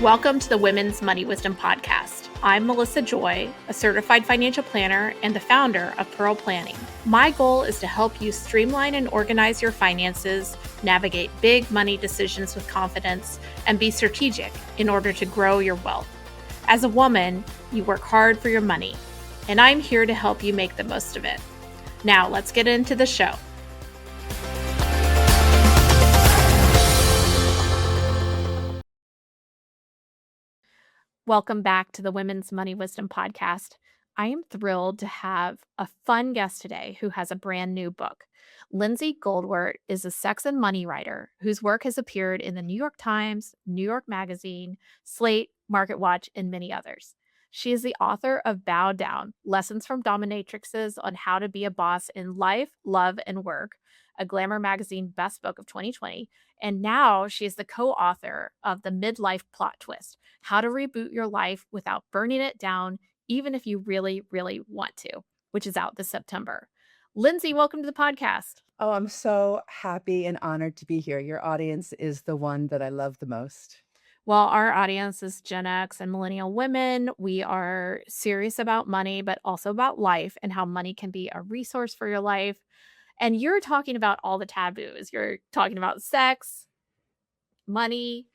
Welcome to the Women's Money Wisdom Podcast. I'm Melissa Joy, a certified financial planner and the founder of Pearl Planning. My goal is to help you streamline and organize your finances, navigate big money decisions with confidence, and be strategic in order to grow your wealth. As a woman, you work hard for your money, and I'm here to help you make the most of it. Now, let's get into the show. Welcome back to the Women's Money Wisdom Podcast. I am thrilled to have a fun guest today who has a brand new book. Lindsay Goldwert is a sex and money writer whose work has appeared in the New York Times, New York Magazine, Slate, MarketWatch, and many others. She is the author of Bow Down, Lessons from Dominatrixes on How to Be a Boss in Life, Love, and Work, a Glamour Magazine Best Book of 2020. And now she is the co-author of the Midlife Plot Twist, How to Reboot Your Life Without Burning It Down, even if you really, really want to, which is out this September. Lindsay, welcome to the podcast. Oh, I'm so happy and honored to be here. Your audience is the one that I love the most. Well, our audience is Gen X and millennial women. We are serious about money, but also about life and how money can be a resource for your life. And you're talking about all the taboos. You're talking about sex, money,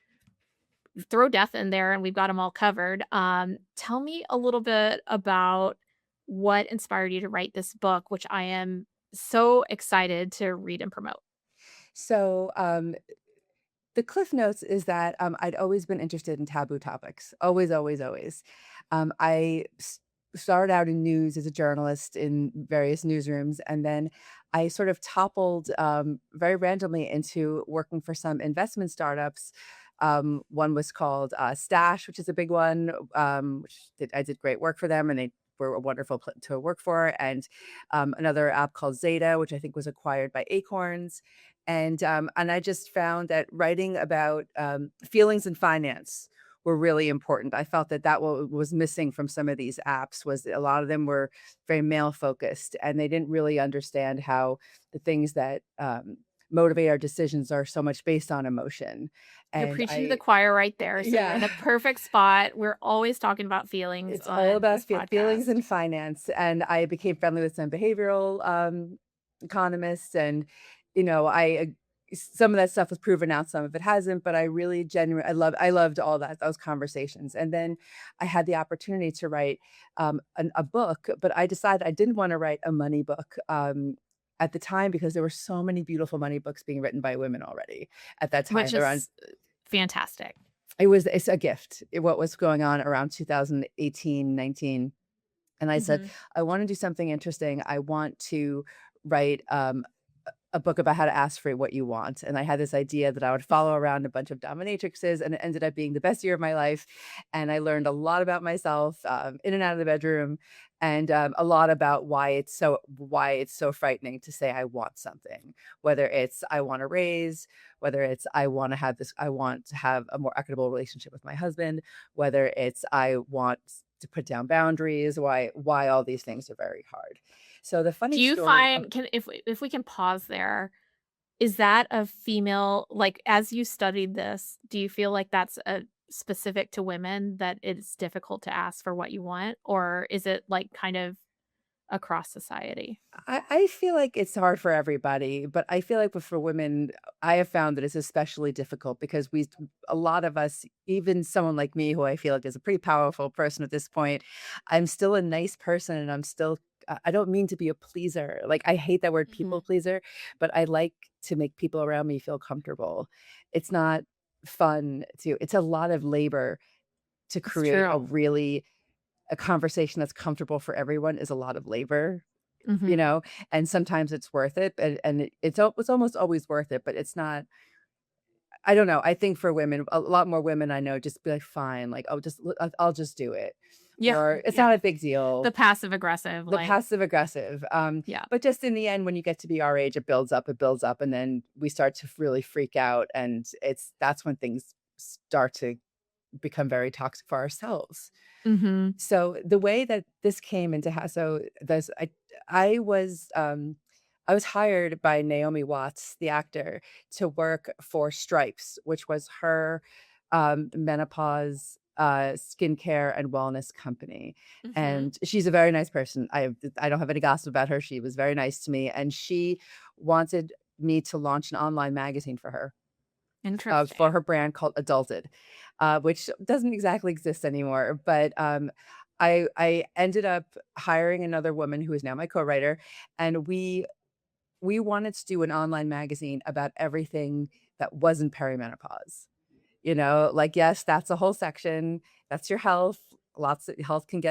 throw death in there, and we've got them all covered. Tell me a little bit about what inspired you to write this book, which I am so excited to read and promote. So, the cliff notes is that I'd always been interested in taboo topics. Always, always, always. I started out in news as a journalist in various newsrooms, and then I sort of toppled very randomly into working for some investment startups. One was called Stash, which is a big one, I did great work for them, and they were wonderful to work for. And another app called Zeta, which I think was acquired by Acorns. And I just found that writing about feelings in finance were really important. I felt that was missing from some of these apps. Was a lot of them were very male focused, and they didn't really understand how the things that motivate our decisions are so much based on emotion. You're And preaching to the choir right there. So you're in the perfect spot. We're always talking about feelings. It's all about this feelings podcast. and finance. And I became friendly with some behavioral economists, and some of that stuff was proven out, some of it hasn't. But I really genuinely, I loved all those conversations. And then I had the opportunity to write a book, but I decided I didn't want to write a money book. At the time, because there were so many beautiful money books being written by women already at that time. Which is fantastic. It's a gift, what was going on around 2018, 19. And I said, I want to do something interesting. I want to write a book about how to ask for what you want. And I had this idea that I would follow around a bunch of dominatrixes, and it ended up being the best year of my life. And I learned a lot about myself in and out of the bedroom, and a lot about why it's so frightening to say I want something, whether it's I want to raise, whether it's I want to have a more equitable relationship with my husband, whether it's I want to put down boundaries, why all these things are very hard. So the funny Do you story, find if we can pause there, is that a female, like, as you studied this, do you feel like that's a specific to women, that it's difficult to ask for what you want, or is it like kind of across society? I feel like it's hard for everybody, but I feel like for women, I have found that it's especially difficult because a lot of us, even someone like me, who I feel like is a pretty powerful person at this point, I'm still a nice person, and I don't mean to be a pleaser. Like, I hate that word people pleaser, but I like to make people around me feel comfortable. It's not fun it's a lot of labor to It's create true. a conversation that's comfortable for everyone is a lot of labor, Mhm. and sometimes it's worth it. It's almost always worth it, but it's not. I don't know. I think for women, a lot more women I know just be like, fine, like, I'll just do it. Yeah, Or it's yeah. not a big deal. The passive aggressive, The like, passive aggressive. yeah. But just in the end, when you get to be our age, it builds up, and then we start to really freak out, and that's when things start to become very toxic for ourselves. Mhm. So the way that this came into so this I was I was hired by Naomi Watts, the actor, to work for Stripes, which was her menopause skincare and wellness company. Mhm. And she's a very nice person. I don't have any gossip about her. She was very nice to me, and she wanted me to launch an online magazine for Interesting. her brand called Adulted, which doesn't exactly exist anymore. But I ended up hiring another woman who is now my co-writer, and we wanted to do an online magazine about everything that wasn't perimenopause. Like, yes, that's a whole section. That's your health. Lots of health can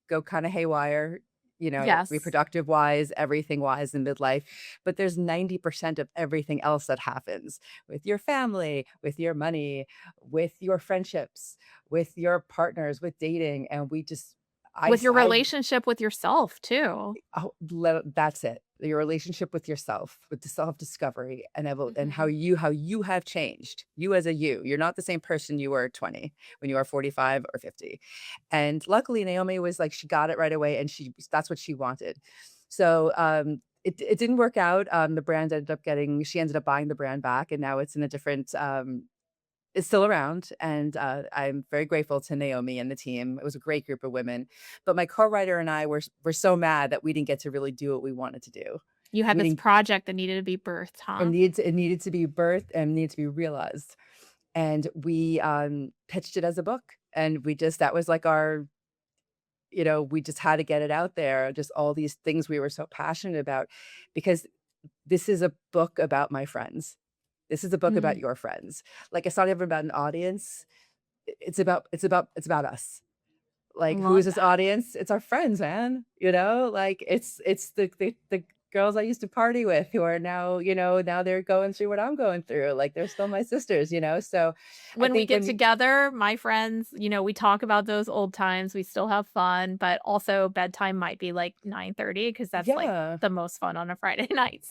go kind of haywire, Yes. reproductive wise, everything wise in midlife. But there's 90% of everything else that happens with your family, with your money, with your friendships, with your partners, with dating. And we just, With your I relationship with yourself too. Oh, that's it. Your relationship with yourself, with the self-discovery and how Mhm. you have changed. You as a you. You're not the same person you were at 20 when you are 45 or 50. And luckily Naomi was like she got it right away and that's what she wanted. So it didn't work out. The brand ended up getting she ended up buying the brand back and now it's in a different is still around, and, I'm very grateful to Naomi and the team. It was a great group of women, but my co-writer and I were so mad that we didn't get to really do what we wanted to do. You had We this didn't project that needed to be birthed, huh? it needed to be birthed and needed to be realized, and we, pitched it as a book, and we just that was like our we just had to get it out there, just all these things we were so passionate about, because this is a book about my friends. This is a book about Mm, your friends. Like, it's not even about an audience. It's about us. Like, who love is this that. audience? It's our friends, man, like, it's the girls I used to party with who are now, now they're going through what I'm going through, like, they're still my sisters, so I When we think get when you together, my friends, we talk about those old times, we still have fun, but also bedtime might be like 9:30 because that's, like, Yeah. the most fun on a Friday night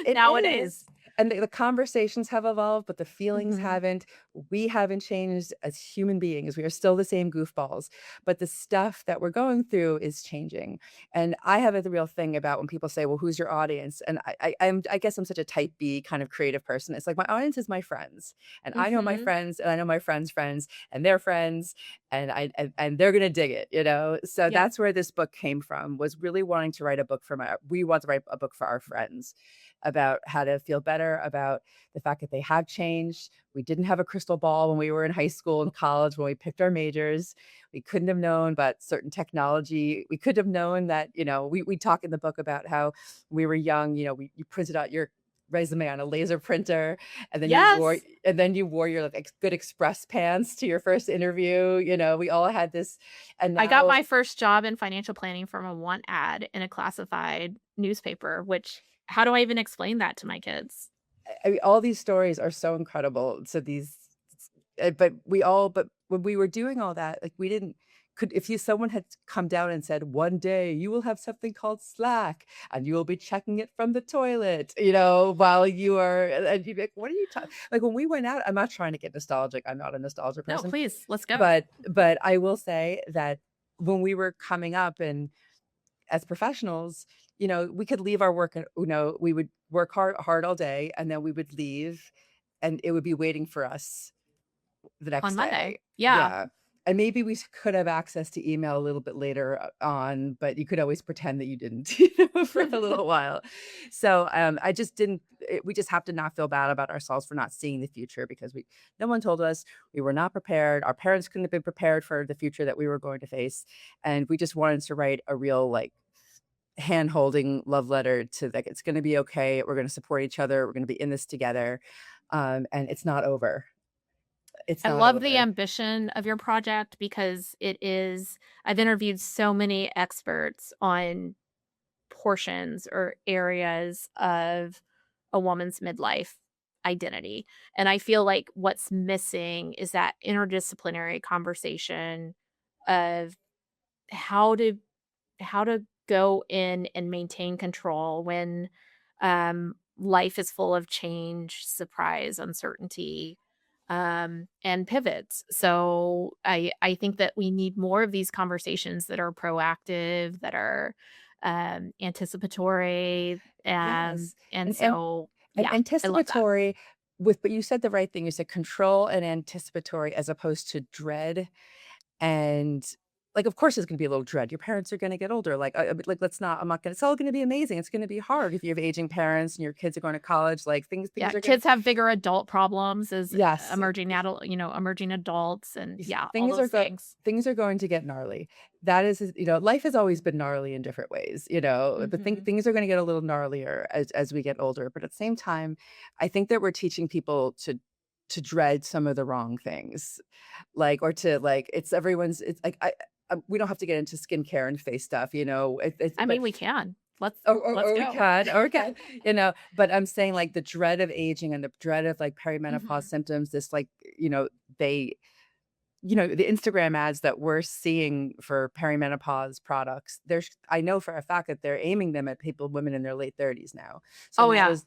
It nowadays. is, and the conversations have evolved, but the feelings Mhm, haven't. We haven't changed as human beings. We are still the same goofballs, but the stuff that we're going through is changing. And I have the real thing about when people say, "Well, who's your audience?" And I guess I'm such a type B kind of creative person. It's like my audience is my friends, and I know my mhm, friends, and I know my friends' friends, and their friends, and they're gonna dig it. So yep. that's where this book came from. Was really wanting to write a book for we want to write a book for our friends about how to feel better about the fact that they have changed. We didn't have a crystal ball when we were in high school and college when we picked our majors. We couldn't have known about certain technology. We could have known that, we talk in the book about how we were young, you printed out your resume on a laser printer and then Yes! you wore your like good express pants to your first interview. We all had this and I got now my first job in financial planning from a want ad in a classified newspaper, which how do I even explain that to my kids? I mean, all these stories are so incredible. So but when we were doing all that, like we didn't could if you someone had come down and said, one day you will have something called Slack and you will be checking it from the toilet, while you are, and you'd be like, what are you talking? Like when we went out, I'm not trying to get nostalgic. I'm not a nostalgia No, person, please, let's go. but I will say that when we were coming up and as professionals, we could leave our work, we would work hard all day and then we would leave and it would be waiting for us the On next Monday. day. Yeah. Yeah. And maybe could have access to email a little bit later on, but you could always pretend that you didn't, for a little while. So I just didn't, we just have to not feel bad about ourselves for not seeing the future because no one told us we were not prepared. Our parents couldn't have been prepared for the future that we were going to face. And we just wanted to write a real like hand holding love letter to like, it's going to be okay. We're going to support each other. We're going to be in this together. And it's not over. It's I not love the over. ambition of your project because I've interviewed so many experts on portions or areas of a woman's midlife identity. And I feel like what's missing is that interdisciplinary conversation of how to how to go in and maintain control when life is full of change, surprise, uncertainty, and pivots. So I think that we need more of these conversations that are proactive, that are anticipatory, Yes. and And and so and yeah, I love that. anticipatory, but you said the right thing. You said control and anticipatory as opposed to dread. And, like, of course, there's gonna be a little dread. Your parents are gonna get older. Like, let's not I'm not gonna it's all gonna be amazing. It's gonna be hard if you have aging parents and your kids are going to college, like, things Yeah, are gonna kids have bigger adult problems as Yes. emerging adults and Yes, yeah, all those things. things are going to get gnarly. That is, life has always been gnarly in different ways, but Mhm. things are gonna get a little gnarlier as we get older, but at the same time, I think that we're teaching people to dread some of the wrong things, like, or to, like, it's like, we don't have to get into skincare and face stuff, I but mean, we can. Let's or we go. can, but I'm saying, like, the dread of aging and the dread of, like, perimenopause Mhm. symptoms, this, like, they the Instagram ads that we're seeing for perimenopause products, I know for a fact that they're aiming them at women in their late 30s now. So Oh, now yeah.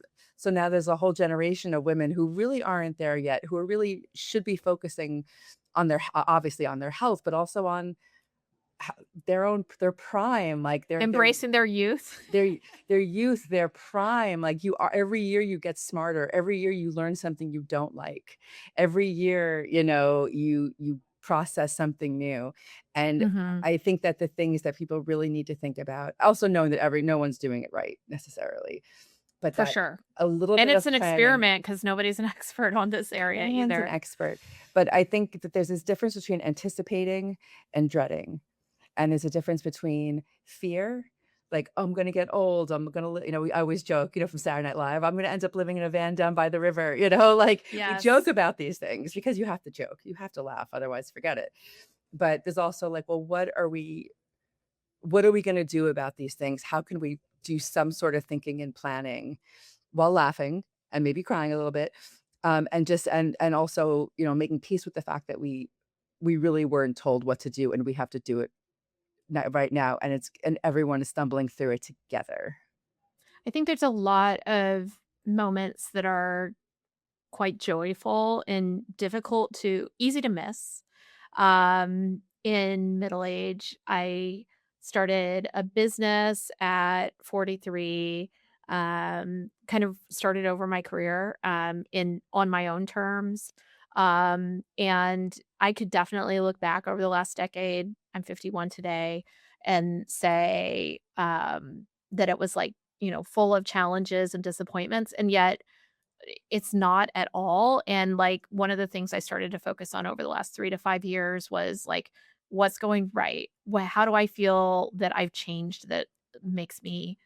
there's a whole generation of women who really aren't there yet, who are really should be focusing on obviously on their health, but also on their prime, like Embracing their youth. their their youth, their prime. Like, you are every year you get smarter. Every year you learn something you don't like. Every year, you process something new. And Mhm. I think that the things that people really need to think about, also knowing that no one's doing it right necessarily, but For that sure. a little And bit it's of an planning. experiment because nobody's an expert on this area No one's an either. expert, but I think that there's this difference between anticipating and dreading. And there's a difference between fear, like, "Oh, I'm gonna get old, I'm gonna we always joke, from Saturday Night Live, "I'm gonna end up living in a van down by the river," like, we joke Yes. about these things because you have to joke, you have to laugh, otherwise forget it. But there's also, like, well, what are we gonna do about these things? How can we do some sort of thinking and planning while laughing and maybe crying a little bit, and just and also, making peace with the fact that we really weren't told what to do, and we have to do it right now, and everyone is stumbling through it together. I think there's a lot of moments that are quite joyful and difficult to easy to miss. In middle age, I started a business at 43, kind of started over my career, in on my own terms. And I could definitely look back over the last decade, I'm 51 today, and say, that it was like, full of challenges and disappointments. And yet it's not at all, and, like, one of the things I started to focus on over the last 3 to 5 years was, like, what's going right? How do I feel that I've changed that makes me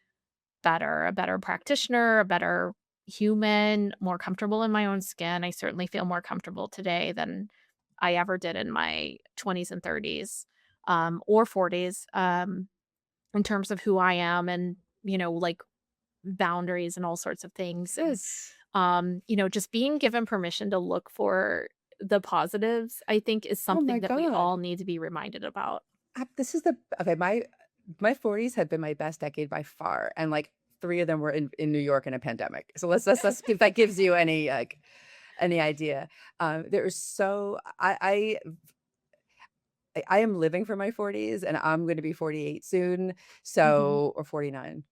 better, a better practitioner, a better human, more comfortable in my own skin? I certainly feel more comfortable today than I ever did in my 20s and 30s, or 40s, in terms of who I am and, like, boundaries and all sorts of things, and This just being given permission to look for the positives, I think is Oh my something that we god. all need to be reminded about. This is the okay, my 40s have been my best decade by far, and, like, 3 of them were in New York in a pandemic. So let's if that gives you any idea. There is so I am living for my 40s, and I'm gonna be 48 soon, Mhm. so or 49.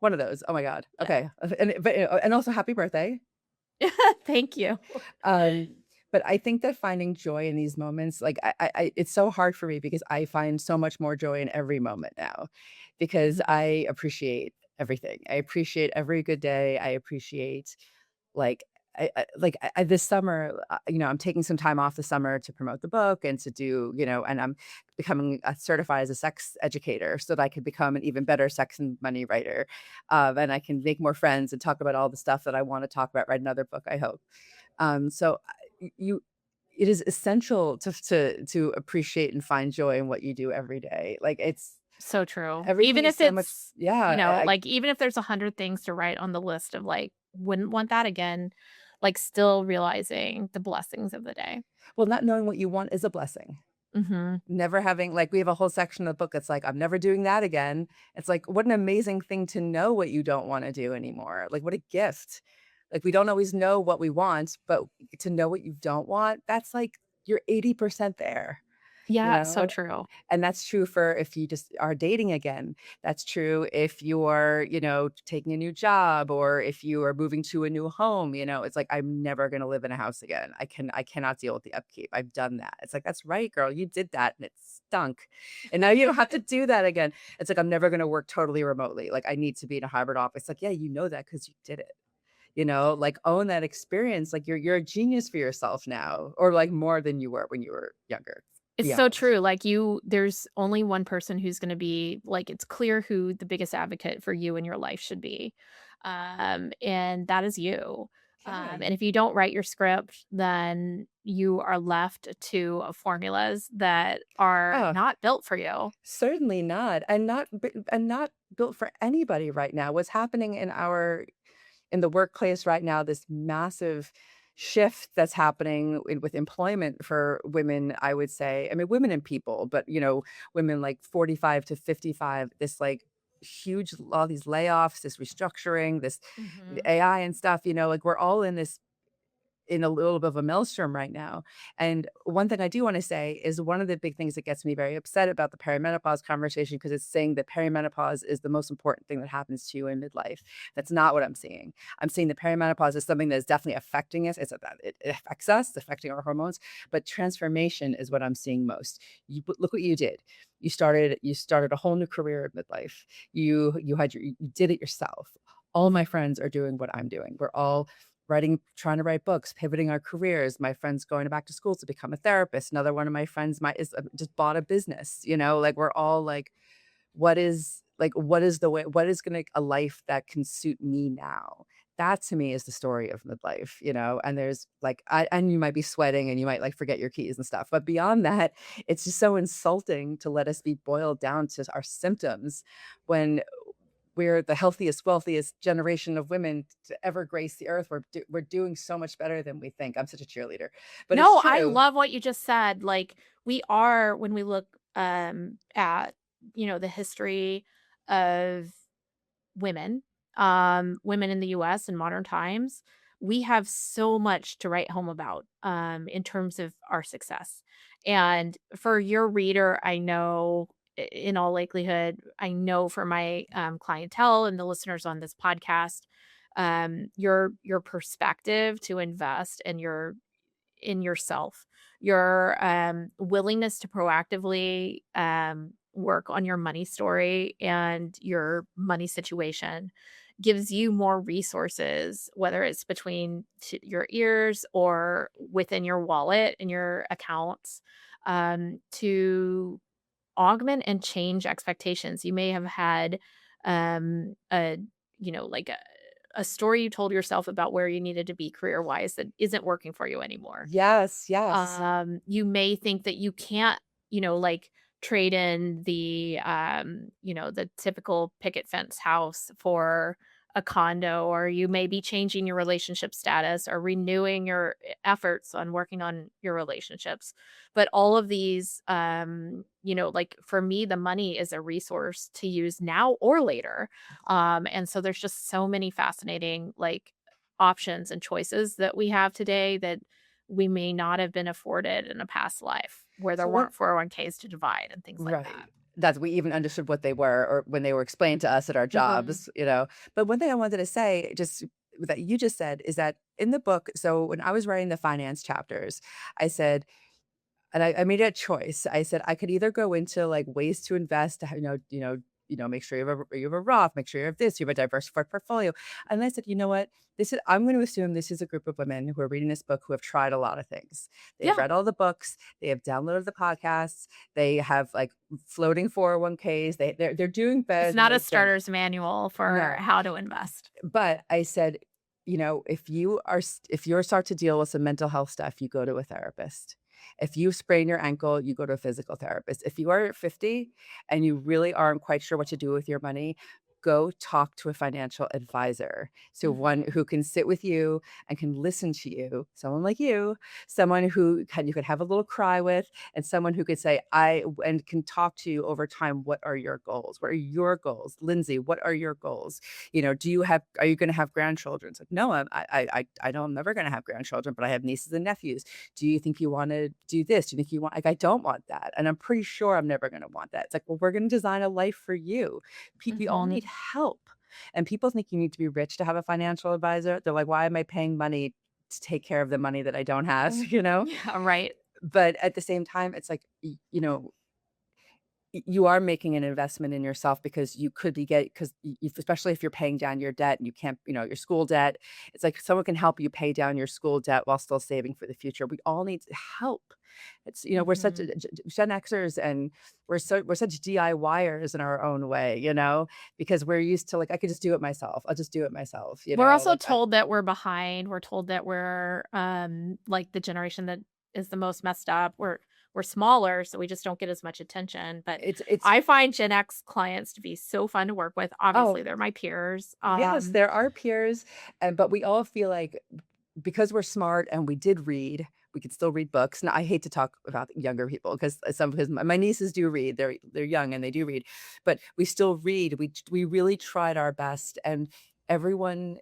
One of those. Oh my god. Yeah. Okay. And also happy birthday. Thank you. Um, but I think that finding joy in these moments, like, it's so hard for me because I find so much more joy in every moment now, because Mhm. I appreciate everything. I appreciate every good day. I appreciate, like, this summer, I'm taking some time off the summer to promote the book and to do, and I'm becoming certified as a sex educator so that I could become an even better sex and money writer. And I can make more friends and talk about all the stuff that I want to talk about, write another book, I hope. So you it is essential to appreciate and find joy in what you do every day. Like, So true. everything Even is if so much it's, yeah, like, even if there's 100 things to write on the list of, like, wouldn't want that again, like, still realizing the blessings of the day. well, not knowing what you want is a blessing. Mhm. Never having like, we have a whole section of the book that's like, "I'm never doing that again." It's like, what an amazing thing to know what you don't wanna do anymore. Like, what a gift. Like, we don't always know what we want, but to know what you don't want, that's like you're 80% there. you Yeah, so know? true. And that's true for if you just are dating again. That's true if you're, taking a new job or if you are moving to a new home, it's like, I'm never going to live in a house again. I cannot deal with the upkeep. I've done that. It's like, that's right, girl. You did that and it stunk. And now you don't have to do that again. It's like, I'm never going to work totally remotely. Like I need to be in a hybrid office. Like, yeah, you know that because you did it. Like own that experience. Like you're a genius for yourself now, or like more than you were when you were younger. It's Be so honest. true, like, there's only one person who's gonna be like, it's clear who the biggest advocate for you in your life should be, and that is you, Yeah. and if you don't write your script, then you are left to formulas that are Oh, not built for you. certainly not, and not built for anybody right now. What's happening in the workplace right now, this massive shift that's happening with employment for women, I would say. I mean, women and people, but women like 45 to 55, this like huge all these layoffs, this restructuring, this Mhm. AI and stuff, like we're all in a little bit of a maelstrom right now. And one thing I do want to say is one of the big things that gets me very upset about the perimenopause conversation, because it's saying that perimenopause is the most important thing that happens to you in midlife. That's not what I'm seeing. I'm seeing that perimenopause is something that is definitely affecting us. It affects us, it's affecting our hormones, but transformation is what I'm seeing most. Look what you did. You started a whole new career at midlife. You did it yourself. All my friends are doing what I'm doing. We're all trying to write books, pivoting our careers. My friend's going back to school to become a therapist. Another one of my friends just bought a business, like we're all like, what is the way, what is going to a life that can suit me now? That to me is the story of midlife, and there's like, and you might be sweating and you might like forget your keys and stuff. But beyond that, it's just so insulting to let us be boiled down to our symptoms when we're the healthiest, wealthiest generation of women to ever grace the earth. We're doing so much better than we think. I'm such a cheerleader, but it's No, I true. love what you just said, like, we are when we look, at, the history of women, women in the US in modern times, we have so much to write home about, in terms of our success. And for your reader, I know in all likelihood, I know for my clientele and the listeners on this podcast, your perspective to invest and your in yourself, your willingness to proactively work on your money story and your money situation gives you more resources, whether it's between your ears or within your wallet and your accounts, to augment and change expectations. You may have had a like a story you told yourself about where you needed to be career wise that isn't working for you anymore. Yes, yes. You may think that you can't, like trade in the typical picket fence house for a condo, or you may be changing your relationship status or renewing your efforts on working on your relationships. But all of these, like for me, the money is a resource to use now or later. And so there's just so many fascinating, like, options and choices that we have today that we may not have been afforded in a past life where there So what weren't 401ks to divide and things like Right. that. That we even understood what they were or when they were explained to us at our Mhm. jobs. But one thing I wanted to say, just that you just said, is that in the book, so when I was writing the finance chapters, I said, and I made a choice. I said I could either go into like ways to invest, make sure you have a Roth, make sure you have this, you have a diversified portfolio. And I said, you know what? I'm going to assume this is a group of women who are reading this book who have tried a lot of things. They've Yeah. read all the books, they have downloaded the podcasts, they have like floating 401ks, they're doing It's better than not a they think. starter's manual for No. how to invest. But I said, if you start to deal with some mental health stuff, you go to a therapist. If you sprain your ankle, you go to a physical therapist. If you are 50 and you really aren't quite sure what to do with your money, go talk to a financial advisor. So one Mhm. who can sit with you and can listen to you, someone like you, someone who you could have a little cry with, and someone who could say, and can talk to you over time. What are your goals? What are your goals? Lindsay, what are your goals? Are you going to have grandchildren? It's like, no, I don't, I'm never going to have grandchildren, but I have nieces and nephews. Do you think you want to do this? Do you think you want, like, I don't want that. And I'm pretty sure I'm never going to want that. It's like, well, we're going to design a life for you. We all need Mhm. help. And people think you need to be rich to have a financial advisor. They're like, why am I paying money to take care of the money that I don't have? Yeah, right. But at the same time, it's like, you are making an investment in yourself because you could be because especially if you're paying down your debt and you can't, your school debt. It's like someone can help you pay down your school debt while still saving for the future. We all need help. It's, we're such Mhm. Gen Xers, and we're such DIYers in our own way, because we're used to, like, I could just do it myself. I'll just do it myself, We're also like, told that we're behind. We're told that we're, like, the generation that is the most messed up. We're smaller, so we just don't get as much attention, but it's I find Gen X clients to be so fun to work with. oh, Obviously, they're my peers. yes, there are peers, but we all feel like because we're smart and we did read, we could still read books. Now, I hate to talk about younger people because my nieces do read. They're young and they do read, but we still read. We really tried our best, and everyone,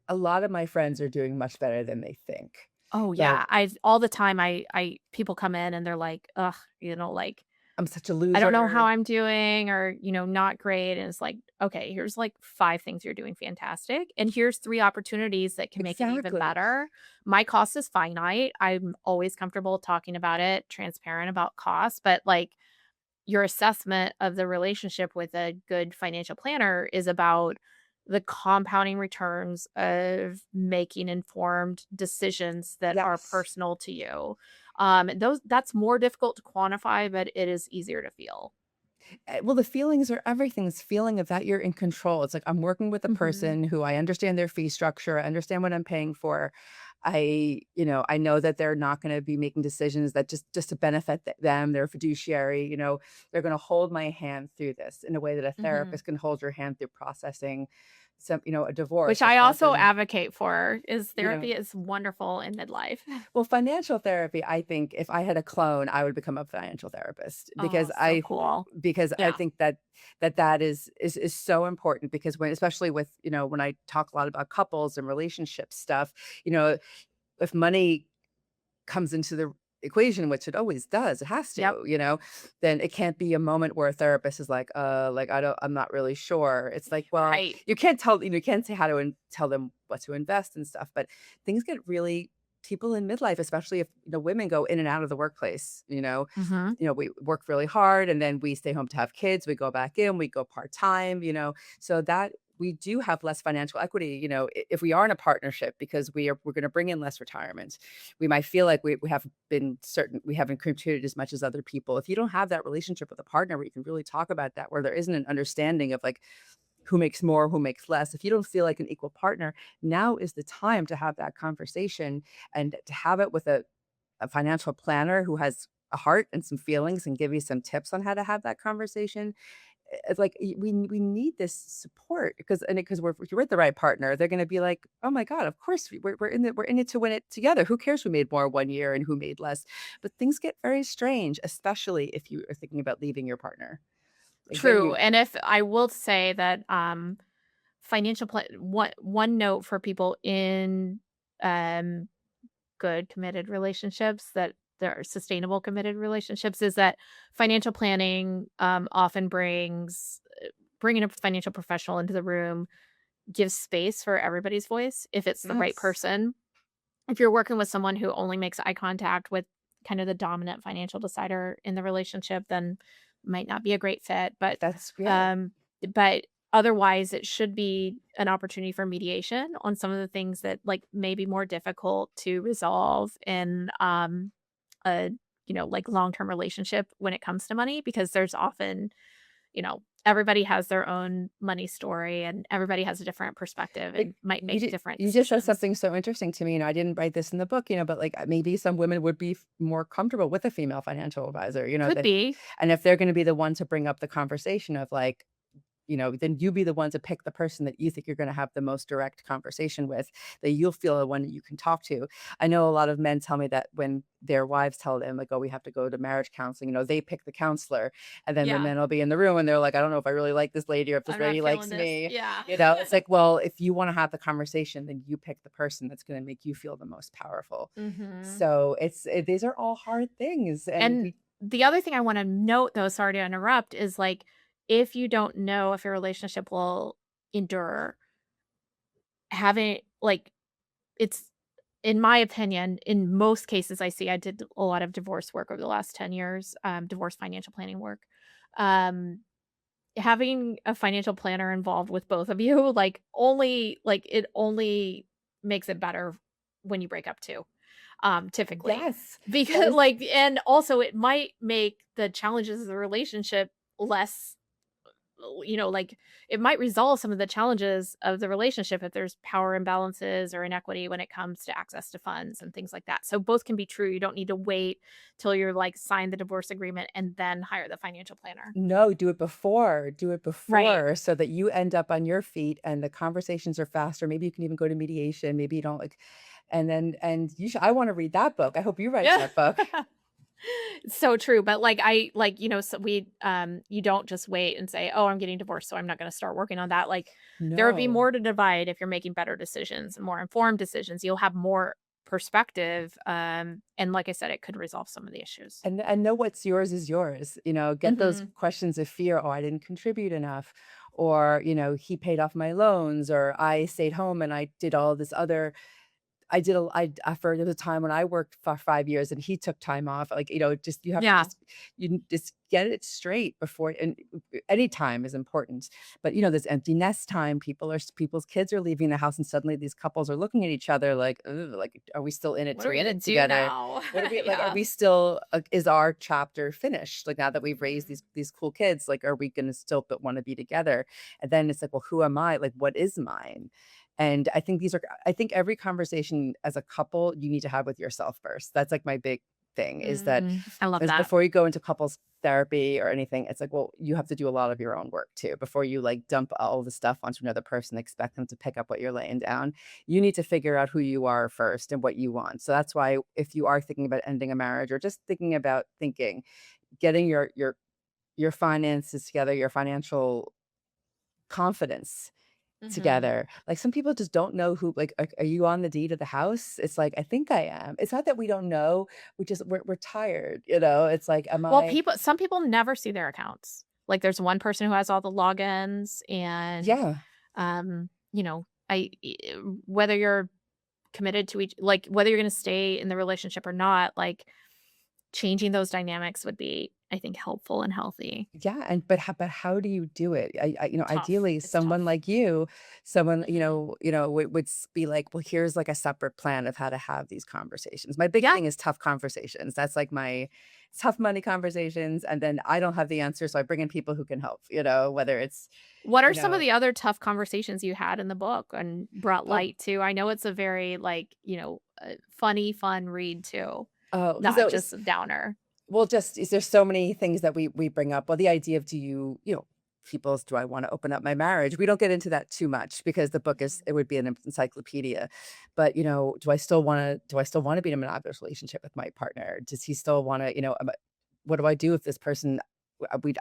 a lot of my friends are doing much better than they think. Oh, But yeah. I all the time, I people come in and they're like, "Ugh," like, I'm such a "I don't know how loser. I'm doing," or, "Not great," and it's like, "Okay, here's, like, 5 things you're doing fantastic, and here's 3 opportunities that can make it even Exactly. better. My cost is finite." I'm always comfortable talking about it, transparent about costs, but, like, your assessment of the relationship with a good financial planner is about the compounding returns of making informed decisions that are Yes. personal to you. That's more difficult to quantify, but it is easier to feel. Well, the feelings are everything. This feeling of that you're in control. It's like I'm working with a Mhm. person who I understand their fee structure. I understand what I'm paying for. I know that they're not going to be making decisions that just to benefit them. They're fiduciary. They're going to hold my hand through this in a way that a Mhm. therapist can hold your hand through processing a divorce, Which a I also separation. advocate for, is You know, therapy is wonderful in midlife. Well, financial therapy, I think if I had a clone, I would become a financial therapist Oh, so cool. because I Yeah. think that is so important because especially with, when I talk a lot about couples and relationship stuff, you know, if money comes into the equation, which it always does, it has Yep. to, then it can't be a moment where a therapist is like, I'm not really sure. It's like, well, Right. you can't tell, you can't say how to tell them what to invest and stuff, but things get really, people in midlife, especially if, women go in and out of the workplace, Mhm. we work really hard and then we stay home to have kids, we go back in, we go part-time, so that we do have less financial equity, if we are in a partnership because we're going to bring in less retirement. We might feel like we haven't contributed as much as other people. If you don't have that relationship with a partner where you can really talk about that, where there isn't an understanding of like who makes more, who makes less, if you don't feel like an equal partner, now is the time to have that conversation and to have it with a financial planner who has a heart and some feelings and give you some tips on how to have that conversation. It's like we need this support because if you're with the right partner, they're going to be like, oh my god, of course we're in it to win it together. Who cares who made more one year and who made less? But things get very strange, especially if you are thinking about leaving your partner. Like then True, you and if I will say that, financial pla one note for people in, um, good committed relationships, that there are sustainable committed relationships, is that financial planning, often bringing a financial professional into the room gives space for everybody's voice if it's the right yes, person. If you're working with someone who only makes eye contact with kind of the dominant financial decider in the relationship, then might not be a great fit. that's yeah. Um, but otherwise, it should be an opportunity for mediation on some of the things that like may be more difficult to resolve in a like long term relationship when it comes to money, because there's often everybody has their own money story and everybody has a different perspective But and might make different you just said decisions. something so interesting to me, and I didn't write this in the book, but like maybe some women would be more comfortable with a female financial advisor, Could that, be. and if they're going to be the one to bring up the conversation of like, then you be the one to pick the person that you think you're going to have the most direct conversation with, that you'll feel the one that you can talk to. I know a lot of men tell me that when their wives tell them, like, oh, we have to go to marriage counseling, they pick the counselor. And then the Yeah. men will be in the room and they're like, I don't know if I really like this lady or if this I'm not lady feeling likes this. me. Yeah. It's like, well, if you want to have the conversation, then you pick the person that's going to make you feel the most powerful. Mhm. So these are all hard things. And And the other thing I wanna note, though, sorry to interrupt, is, like, if you don't know if your relationship will endure, having like, it's in my opinion, in most cases I did a lot of divorce work over the last 10 years, divorce financial planning work. Um, Having a financial planner involved with both of you, it only makes it better when you break up too, typically. yes, that Because is and also it might make the challenges of the relationship less, like, it might resolve some of the challenges of the relationship if there's power imbalances or inequity when it comes to access to funds and things like that. So both can be true. You don't need to wait till you're, like, signed the divorce agreement and then hire the financial planner. no, do it Right. before so that you end up on your feet and the conversations are faster. Maybe you can even go to mediation. Maybe you don't like, and you should, I want to read that book. I hope you write Yeah. that book. So true, but, so you don't just wait and say, "Oh, I'm getting divorced, so I'm not gonna start working on that." Like, there would be No. more to divide if you're making better decisions and more informed decisions. You'll have more perspective, and like I said, it could resolve some of the issues. And know what's yours is yours. Get those Mhm. questions of fear. Oh, I didn't contribute enough. Or, he paid off my loans, or I stayed home and I did all this other I did a I after there was a time when I worked for 5 years and he took time off, like, just you have to Yeah. just get it straight before, and any time is important. But, this empty nest time, people's kids are leaving the house and suddenly these couples are looking at each other like, "Ugh, like, are we still in it What to are we win gonna it do together? now? What are we like, are Yeah. we still is our chapter finished? Like, now that we've raised Mhm. these cool kids, like, are we gonna still but wanna be together?" And then it's like, "Well, who am I? Like, what is mine?" And I think every conversation as a couple, you need to have with yourself first. That's like my big thing is that I love is that. before you go into couples therapy or anything, it's like, well, you have to do a lot of your own work too. Before you like dump all the stuff onto another person, expect them to pick up what you're laying down. You need to figure out who you are first and what you want. So that's why if you are thinking about ending a marriage or just thinking about getting your finances together, your financial confidence Mhm. together. Like, some people just don't know who like, are you on the deed of the house? It's like, I think I am. It's not that we don't know, we're tired, It's like, am Well, I some people never see their accounts. Like, there's one person who has all the logins and, yeah. whether you're committed to whether you're gonna stay in the relationship or not, like, changing those dynamics would be, I think, helpful and healthy. Yeah, and but how do you do it? Tough. Ideally, It's someone tough. like you, someone, Mhm. be like, "Well, here's like a separate plan of how to have these conversations." My big Yeah. thing is tough conversations. That's like my tough money conversations, and then I don't have the answer, so I bring in people who can help, whether it's, What are you some of know, the other tough conversations you had in the book and brought oh, light to? I know it's a very, funny, fun read too, oh, not so just a downer. well, just is there so many things that we bring up? Well, the idea of people's do I want to open up my marriage? We don't get into that too much because the book is Mhm. it would be an encyclopedia. But do I still want to be in a monogamous relationship with my partner? Does he still want to, what do I do if this person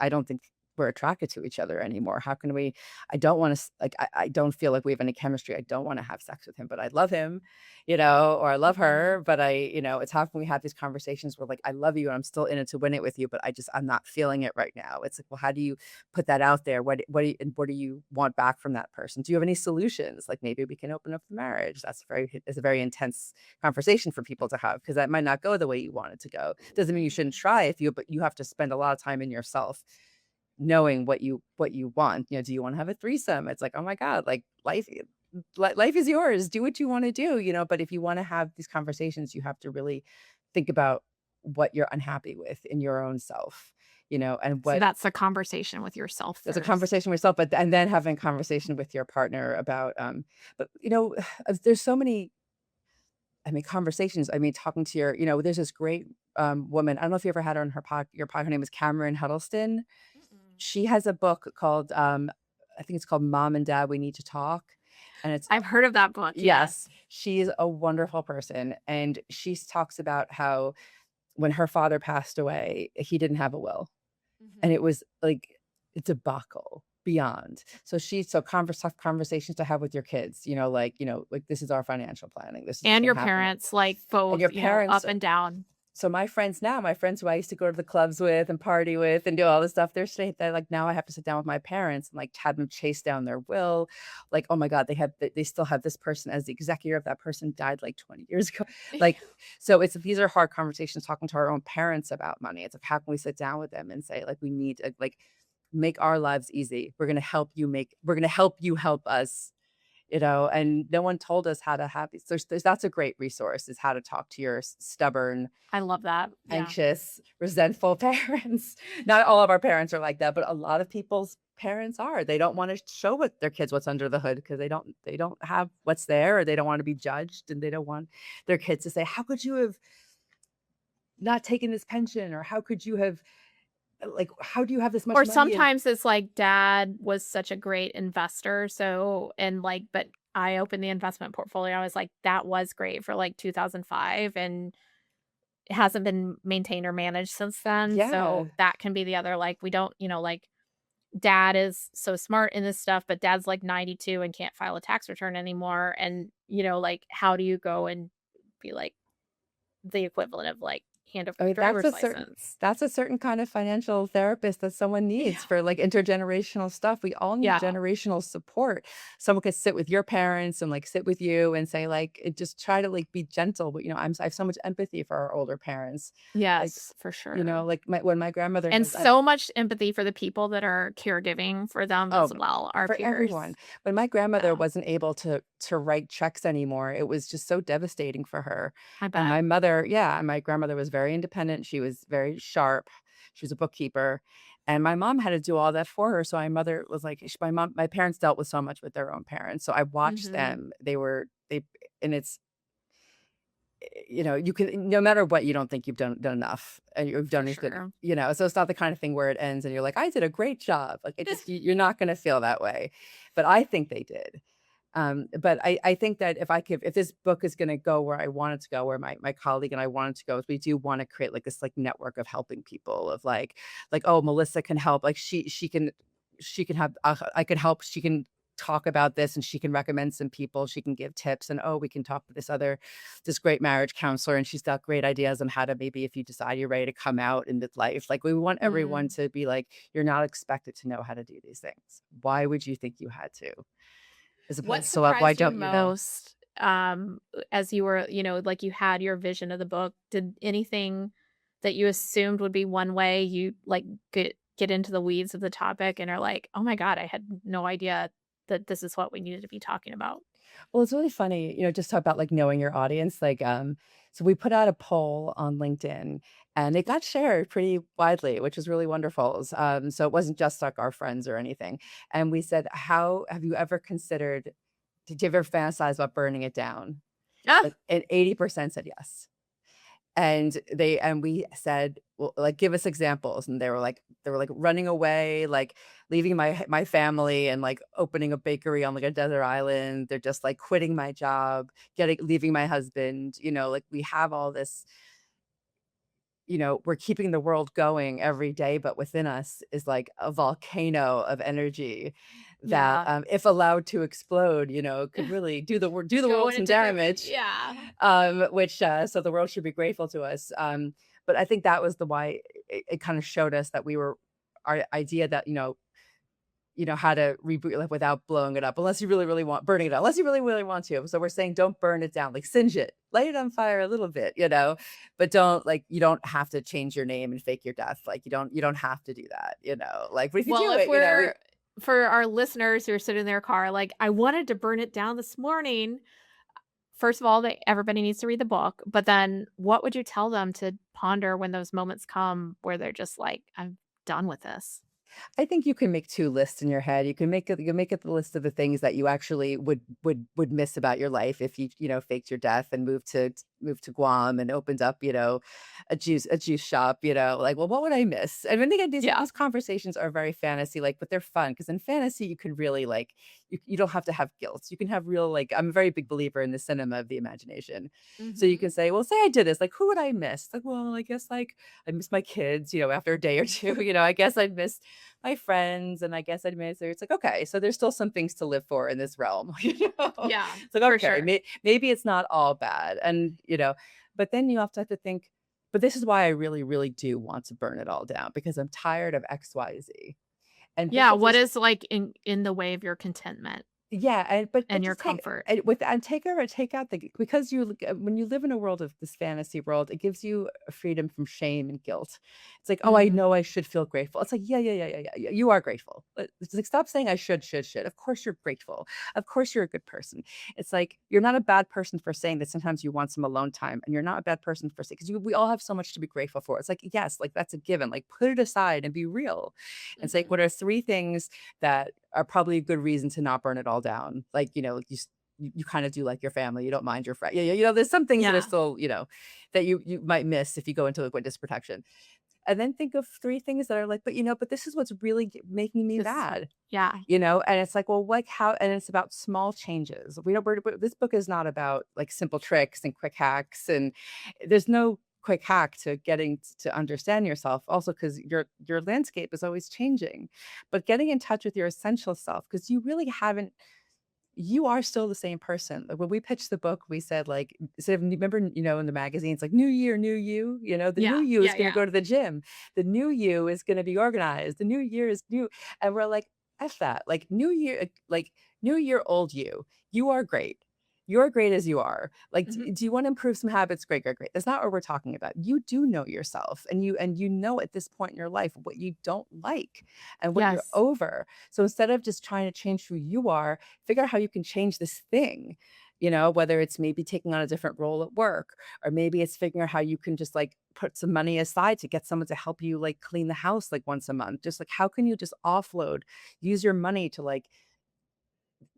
I don't think we're attracted to each other anymore? How can we I don't want to like I don't feel like we have any chemistry. I don't want to have sex with him, but I love him, or I love Mhm. her, but it's how can we have these conversations where like, I love you and I'm still in it to win it with you, but I'm not feeling it right now. It's like, well, how do you put that out there? What do you want back from that person? Do you have any solutions? Like maybe we can open up the marriage. It's a very intense conversation for people to have because that might not go the way you want it to go. Doesn't mean you shouldn't Mhm. try but you have to spend a lot of time in yourself knowing what you want. Do you want to have a threesome? It's like, oh my God, like life is yours. Do what you want to do, but if you want to have these conversations, you have to really think about what you're unhappy with in your own self, and So what that's a conversation with yourself there's a first. conversation with yourself, but and then having a conversation with your partner about but there's so many conversations. Talking to there's this great woman. I don't know if you ever had her on your pod. Her name is Cameron Huddleston. Mm-mm. She has a book called I think it's called Mom and Dad, We Need to Talk. And it's I've heard of that book, yes. yes, she's a wonderful person. And she talks about how when her father passed away, he didn't have a will. And Mhm. it was like a debacle beyond. So tough conversations to have with your kids, like this is our financial planning. This is And gonna your happen. parents, like, And both, your parents up and down. so my friends who I used to go to the clubs with and party with and do all this stuff, they're straight that like now I have to sit down with my parents and like have them chase down their will. Like, oh my God, they still have this person as the executor of that person died like 20 years ago. Like, so these are hard conversations talking to our own parents about money. It's like, how can we sit down with them and say, like, we need to like make our lives easy. We're gonna help you help us, and no one told us how to have these. That's a great resource is how to talk to your stubborn, I love that, yeah. anxious, resentful parents. Not all of our parents are like that, but a lot of people's parents are. They don't want to show what their kids what's under the hood because they don't have what's there, or they don't want to be judged, and they don't want their kids to say, "How could you have not taken this pension?" or "How could you have like how do you have this much Or money?" And sometimes it's like dad was such a great investor, so and, like but I opened the investment portfolio, I was like, "That was great for, like, 2005, and it hasn't been maintained or managed since then," so yeah. that can be the other, like, we don't like, dad is so smart in this stuff, but dad's, like, 92 and can't file a tax return anymore, and, like, how do you go and be, like, the equivalent of, like, hand over I your mean, driver's license? that's a certain kind of financial therapist that someone Yeah. needs for, like, intergenerational stuff. We all need Yeah. generational support. Someone could sit with your parents and, like, sit with you and say, like, just try to, like, be gentle, but, I have so much empathy for our older parents. Like, Yes, for sure. like, when my grandmother And was so much empathy for the people that are caregiving for them as oh, well, our for peers. everyone. When my grandmother Yeah, wasn't able to write checks anymore, it was just so devastating for her. I And bet. my grandmother was very independent. She was very sharp. She was a bookkeeper. And my mom had to do all that for her. So my mother was like, my parents dealt with so much with their own parents. So I watched Mhm. them. And it's, you can, no matter what, you don't think you've done enough and you've For done anything, sure. so it's not the kind of thing where it ends and you're like, I did a great job. Like you're not going to feel that way. But I think they did. But I think that if this book is going to go where I want it to go, where my colleague and I want it to go, is we do want to create like this like network of helping people of like, oh, Melissa can help. Like she can have, I can help. She can talk about this and she can recommend some people. She can give tips and, oh, we can talk to this great marriage counselor. And she's got great ideas on how to, maybe if you decide you're ready to come out in midlife, like we want everyone Mm. to be like, you're not expected to know how to do these things. Why would you think you had to? As What opposed to, like, why surprised you don't you know? most, as you were like, you had your vision of the book? Did anything that you assumed would be one way, you, like, get into the weeds of the topic and are like, "Oh my god, I had no idea that this is what we needed to be talking about." Well, it's really funny, just talk about, like, knowing your audience, like, so we put out a poll on LinkedIn, and it got shared pretty widely, which was really wonderful. So it wasn't just, like, our friends or anything, and we said, "How have you ever considered did you ever fantasize about burning it down?" Ah! And 80% said yes. And we said, "Well, like, give us examples." And they were like running away, like leaving my family and like opening a bakery on like a desert island. They're just like quitting my job, leaving my husband, like we have all this, we're keeping the world going every day, but within us is like a volcano of energy that, Yeah. if allowed to explode, could really do the Go world in a some different damage. yeah. Which so the world should be grateful to us. But I think that was the why it kind of showed us that our idea that how to reboot your life without blowing it up, unless you really, really want burning it up, unless you really, really want to. So we're saying don't burn it down, like singe it, light it on fire a little bit, but you don't have to change your name and fake your death. Like you don't have to do that, like, but if you Well, do if it, we're for our listeners who are sitting in their car, like, "I wanted to burn it down this morning." First of all, that everybody needs to read the book, but then what would you tell them to ponder when those moments come where they're just like, "I'm done with this." I think you can make 2 lists in your head. You can make it the list of the things that you actually would miss about your life if you, faked your death and moved to moved to Guam and opened up, a juice shop, like, well, what would I miss? And then again, Yeah. these conversations are very fantasy, like, but they're fun because in fantasy you can really like you don't have to have guilt. You can have real like I'm a very big believer in the cinema of the imagination. So you can Mhm. say, well, say I did this, like, who would I miss? Like, well, I guess like I miss my kids, after a day or two, I guess I'd miss my friends and I guess I'd miss her. It's like, okay, so there's still some things to live for in this realm. Yeah, It's like, for okay, sure. maybe it's not all bad. And, but then you have to think, but this is why I really, really do want to burn it all down because I'm tired of XYZ. And think Yeah, of what this is, like, in the way of your contentment yeah, and but and your just take comfort? and take out the because when you live in a world of this fantasy world, it gives you a freedom from shame and guilt. It's like, "Oh, I Mm, know I should feel grateful." It's like, "Yeah, yeah, yeah, yeah, yeah, yeah, you are grateful." It's like, stop saying I should. Of course you're grateful. Of course you're a good person. It's like, you're not a bad person for saying that sometimes you want some alone time, and you're not a bad person for saying because we all have so much to be grateful for. It's like, yes, like, that's a given. Like, put it aside and be real. And say, mhm. "What are 3 things that are probably a good reason to not burn it all down. Like, you kind of do like your family. You don't mind your friend. Yeah, yeah. There's some things that are Yeah, still, that you might miss if you go into a witness protection. And then think of 3 things that are like, but this is what's really making me this mad. yeah, And it's like, well, like how, and it's about small changes. We don't, this book is not about like simple tricks and quick hacks. And there's no quick hack to getting to understand yourself also because your landscape is always changing, but getting in touch with your essential self because you really haven't you are still the same person. Like, when we pitched the book, we said, like, instead of remember, in the magazines, like, "New year, new you," the new yeah, you is yeah, gonna yeah. go to the gym. The new you is gonna be organized. The new year is new, and we're like, "F that." Like, new year, old you. You are great. You're great as you are. Like, Mhm. do you wanna improve some habits? Great, great, great. That's not what we're talking about. You do know yourself, and you know at this point in your life what you don't like and what you're Yes. over. So instead of just trying to change who you are, figure out how you can change this thing, whether it's maybe taking on a different role at work, or maybe it's figuring out how you can just like put some money aside to get someone to help you like clean the house like once a month. Just like, how can you just offload, use your money to like,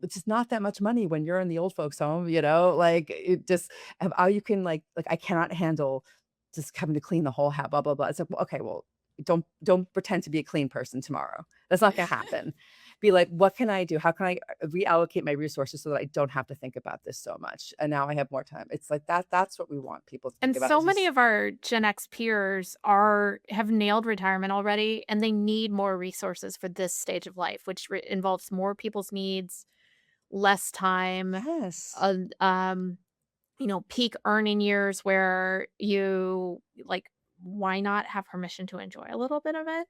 it's just not that much money when you're in the old folks home, like it just, how you can like, I cannot handle just having to clean the whole house, blah, blah, blah. It's like, well, okay, well, don't pretend to be a clean person tomorrow. That's not gonna happen. Be like, what can I do? How can I reallocate my resources so that I don't have to think about this so much? And now I have more time. It's like that's what we want people to think And about so is many just of our Gen X peers have nailed retirement already, and they need more resources for this stage of life, which involves more people's needs, less time, yes. uh, um, peak earning years where why not have permission to enjoy a little bit of it?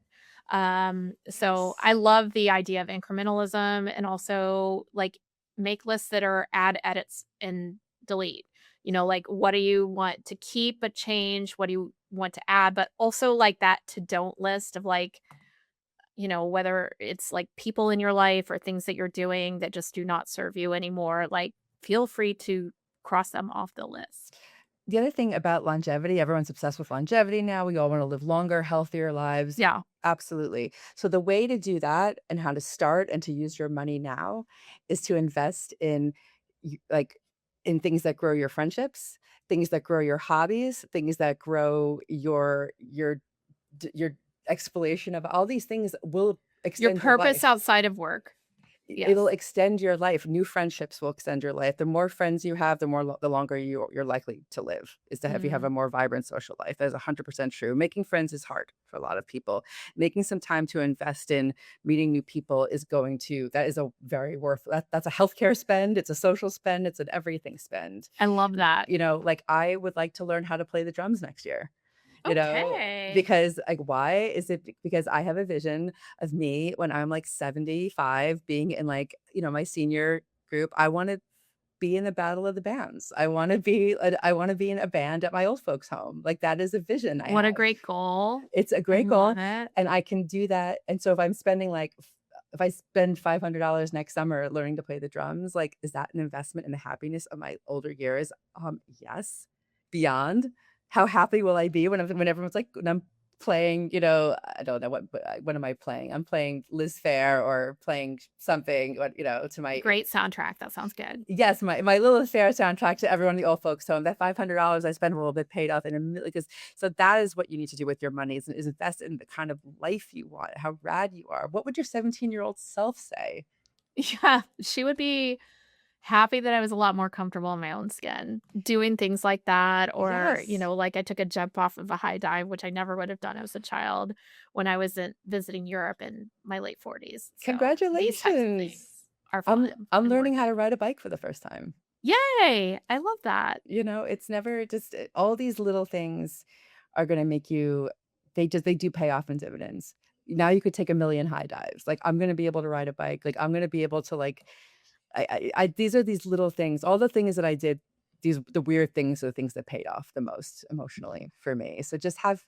So Yes. I love the idea of incrementalism and also like make lists that are add edits and delete. Like what do you want to keep but change? What do you want to add? But also like that to don't list of like, whether it's like people in your life or things that you're doing that just do not serve you anymore. Like feel free to cross them off the list. The other thing about longevity, everyone's obsessed with longevity now. We all want to live longer, healthier lives. Yeah. Absolutely. So the way to do that and how to start and to use your money now is to invest in like in things that grow your friendships, things that grow your hobbies, things that grow your exploration of all these things will Your extend your purpose life. outside of work. It'll Yes. extend your life. New friendships will extend your life. The more friends you have, the longer you're likely to live, is to have you have a Mm. more vibrant social life. That is 100% true. Making friends is hard for a lot of people. Making some time to invest in meeting new people is that is a very that's a healthcare spend, it's a social spend, it's an everything spend. I love that. Like, I would like to learn how to play the drums next year. Okay. Because like, why is it because I have a vision of me when I'm like 75 being in like, my senior group. I want to be in the battle of the bands. I want to be in a band at my old folks home. Like, that is a vision I What a have. great goal. It's a I great goal love it. and I can do that. And so if I spend $500 next summer learning to play the drums, like, is that an investment in the happiness of my older years? Yes. Beyond. How happy will I be when everyone's like, when I'm playing, I don't know what am I playing? I'm playing Liz Phair or playing something, to my Great soundtrack. That sounds good. yes, my Lilith Fair soundtrack to everyone in the old folks home. That $500 I spent a little bit paid off in a because so that is what you need to do with your money is invest in the kind of life you want, how rad you are. What would your 17-year-old self say? Yeah, she would be happy that I was a lot more comfortable in my own skin, doing things like that, or, Yes. like I took a jump off of a high dive, which I never would have done as a child when I was visiting Europe in my late 40s. So these types of things Congratulations. are I'm fun and worth learning how it. to ride a bike for the first time. Yay! I love that. It's never just all these little things are gonna make you they do pay off in dividends. Now you could take a million high dives. Like, I'm gonna be able to ride a bike. Like, I'm gonna be able to, like these are these little things. All the things that I did, the weird things are the things that paid off the most emotionally for me. So just have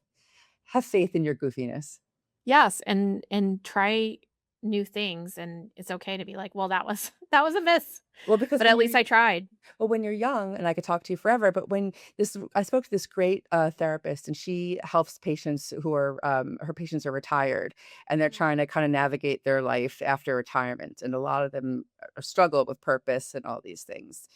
faith in your goofiness. Yes, and try new things, and it's okay to be like, "Well, that was that was a miss, Well, because but at least I tried." when you're young, and I could talk to you forever, but when this I spoke to this great, therapist, and she helps patients who are, her patients are retired, and they're Mhm. trying to kinda navigate their life after retirement, and a lot of them, struggle with purpose and all these things.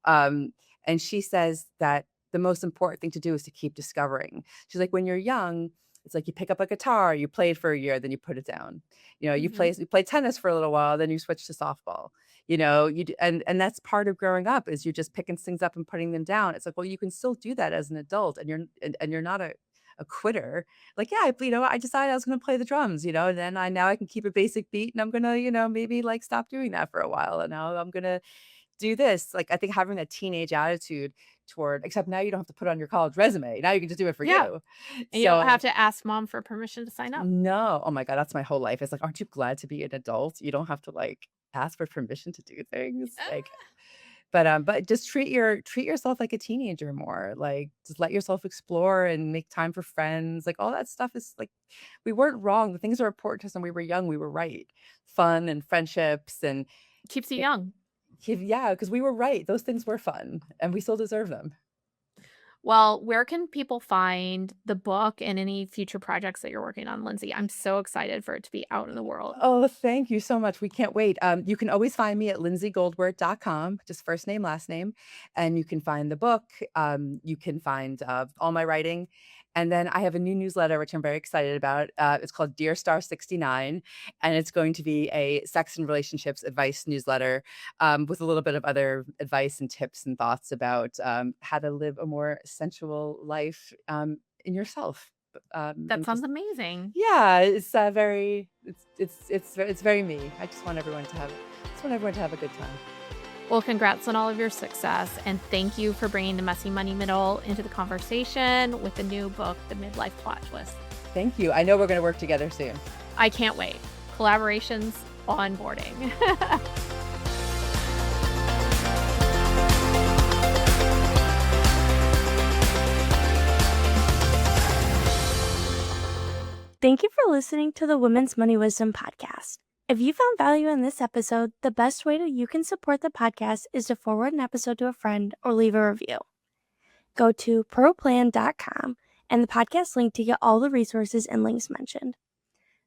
Um, and she says that the most important thing to do is to keep discovering. She's like, when you're young, it's like you pick up a guitar, you play it for a year, then you put it down. Mhm. You play tennis for a little while, then you switch to softball. And that's part of growing up is you're just picking things up and putting them down. It's like, well, you can still do that as an adult, and you're not a quitter. Like, yeah, I decided I was going to play the drums, and then now I can keep a basic beat, and I'm gonna, maybe like stop doing that for a while, and now I'm gonna do this. Like, I think having that teenage attitude toward except now you don't have to put on your college resume. Now you can just do it for Yeah, you. and you don't So have to ask mom for permission to sign up. no. Oh my God, that's my whole life. It's like, aren't you glad to be an adult? You don't have to like ask for permission to do things. Like, but just treat yourself like a teenager more. Like, just let yourself explore and make time for friends. Like, all that stuff is like, we weren't wrong. The things that are important to us when we were young, we were right. Fun and friendships and Keeps you y- young. yeah, because we were right. Those things were fun, and we still deserve them. Well, where can people find the book and any future projects that you're working on, Lindsay? I'm so excited for it to be out in the world. Oh, thank you so much. We can't wait. You can always find me at lindsaygoldwert.com, just first name, last name. And you can find the book. You can find all my writing. And then I have a new newsletter, which I'm very excited about. It's called Dear Star 69. And it's going to be a sex and relationships advice newsletter with a little bit of other advice and tips and thoughts about how to live a more sensual life in yourself. That And sounds just amazing. yeah, it's very it's very me. I just want everyone to have a good time. Well, congrats on all of your success. And thank you for bringing the messy money middle into the conversation with the new book, The Midlife Plot Twist. Thank you. I know we're going to work together soon. I can't wait. Collaborations onboarding. Thank you for listening to the Women's Money Wisdom podcast. If you found value in this episode, the best way that you can support the podcast is to forward an episode to a friend or leave a review. Go to proplan.com and the podcast link to get all the resources and links mentioned.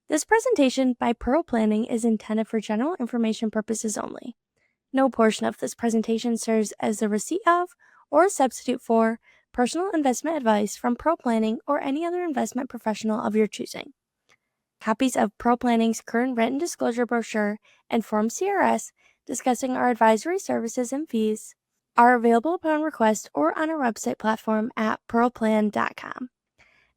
This presentation by Pearl Planning is intended for general information purposes only. No portion of this presentation serves as the receipt of or a substitute for personal investment advice from Pearl Planning or any other investment professional of your choosing. Copies of Pearl Planning's current written disclosure brochure and Form CRS discussing our advisory services and fees are available upon request or on our website platform at pearlplan.com.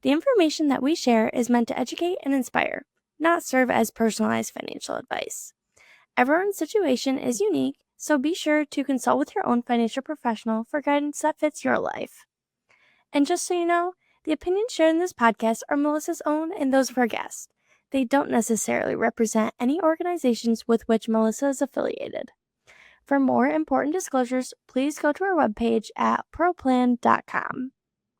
The information that we share is meant to educate and inspire, not serve as personalized financial advice. Everyone's situation is unique, so be sure to consult with your own financial professional for guidance that fits your life. And just so you know, the opinions shared in this podcast are Melissa's own and those of her guests. They don't necessarily represent any organizations with which Melissa is affiliated. For more important disclosures, please go to our webpage at pearlplan.com.